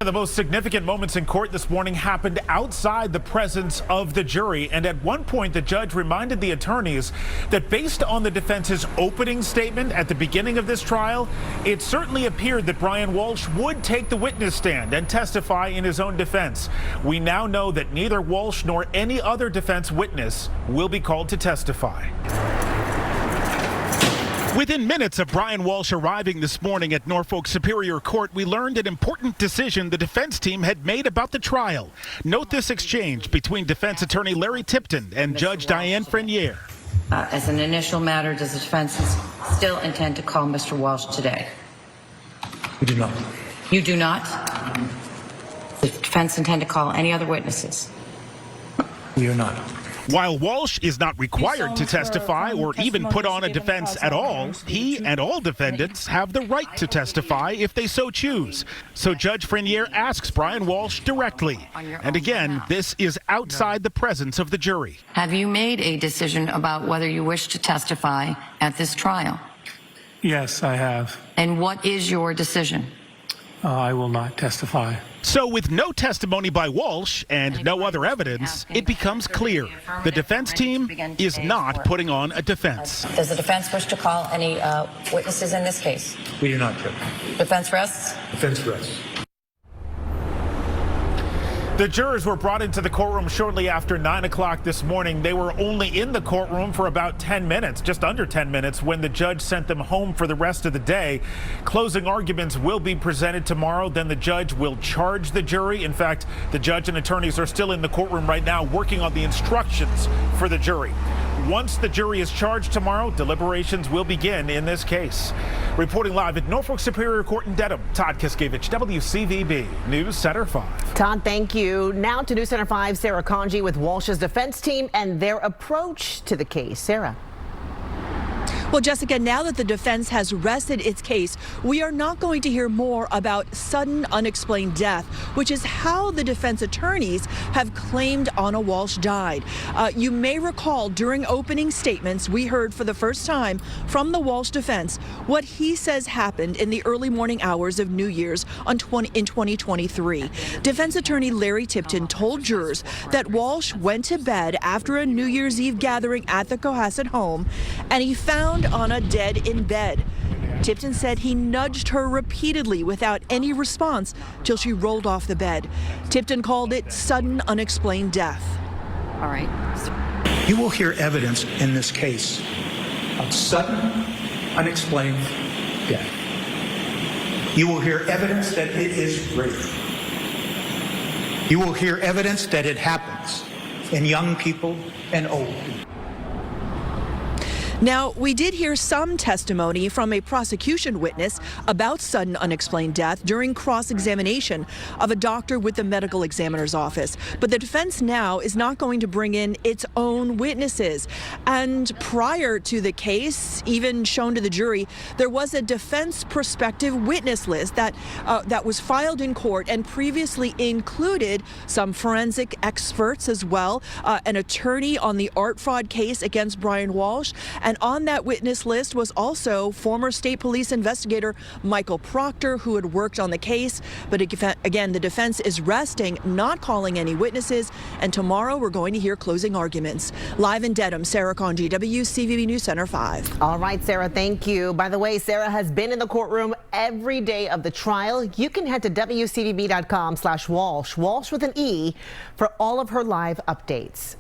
The most significant moments in court this morning happened outside the presence of the jury. And at one point, the judge reminded the attorneys that based on the defense's opening statement at the beginning of this trial, it certainly appeared that Brian Walsh would take the witness stand and testify in his own defense. We now know that neither Walsh nor any other defense witness will be called to testify. Within minutes of Brian Walsh arriving this morning at Norfolk Superior Court, we learned an important decision the defense team had made about the trial. Note this exchange between defense attorney Larry Tipton and Judge Diane Frenier. As an initial matter, does the defense still intend to call Mr. Walsh today? We do not. You do not? Does the defense intend to call any other witnesses? We are not. While Walsh is not required to testify or even put on a defense at all, he and all defendants have the right to testify if they so choose. So Judge Frenier asks Brian Walsh directly. And again, this is outside the presence of the jury. Have you made a decision about whether you wish to testify at this trial? Yes, I have. And what is your decision? I will not testify. So with no testimony by Walsh and no other evidence, it becomes clear the defense team is not putting on a defense. Does the defense wish to call any witnesses in this case? We do not, Judge. Defense rests? Defense rests. The jurors were brought into the courtroom shortly after 9 o'clock this morning. They were only in the courtroom for about 10 minutes, just under 10 minutes, when the judge sent them home for the rest of the day. Closing arguments will be presented tomorrow. Then the judge will charge the jury. In fact, the judge and attorneys are still in the courtroom right now working on the instructions for the jury. Once the jury is charged tomorrow, deliberations will begin in this case. Reporting live at Norfolk Superior Court in Dedham, Todd Kiskevich, WCVB News Center 5. Todd, thank you. Now to News Center 5, Sarah Conji with Walsh's defense team and their approach to the case. Sarah. Well, Jessica, now that the defense has rested its case, we are not going to hear more about sudden unexplained death, which is how the defense attorneys have claimed Anna Walsh died. You may recall during opening statements, we heard for the first time from the Walsh defense what he says happened in the early morning hours of New Year's in 2023. Defense attorney Larry Tipton told jurors that Walsh went to bed after a New Year's Eve gathering at the Cohasset home, and he found Anna dead in bed. Tipton said he nudged her repeatedly without any response till she rolled off the bed. Tipton called it sudden, unexplained death. All right. You will hear evidence in this case of sudden, unexplained death. You will hear evidence that it is rape. You will hear evidence that it happens in young people and old people. Now, we did hear some testimony from a prosecution witness about sudden unexplained death during cross-examination of a doctor with the medical examiner's office. But the defense now is not going to bring in its own witnesses. And prior to the case, even shown to the jury, there was a defense prospective witness list that was filed in court and previously included some forensic experts as well, an attorney on the art fraud case against Brian Walsh. And on that witness list was also former state police investigator Michael Proctor, who had worked on the case. But again, the defense is resting, not calling any witnesses. And tomorrow we're going to hear closing arguments. Live in Dedham, Sarah Conji, WCVB News Center 5. All right, Sarah, thank you. By the way, Sarah has been in the courtroom every day of the trial. You can head to WCVB.com/Walsh, Walsh with an E, for all of her live updates.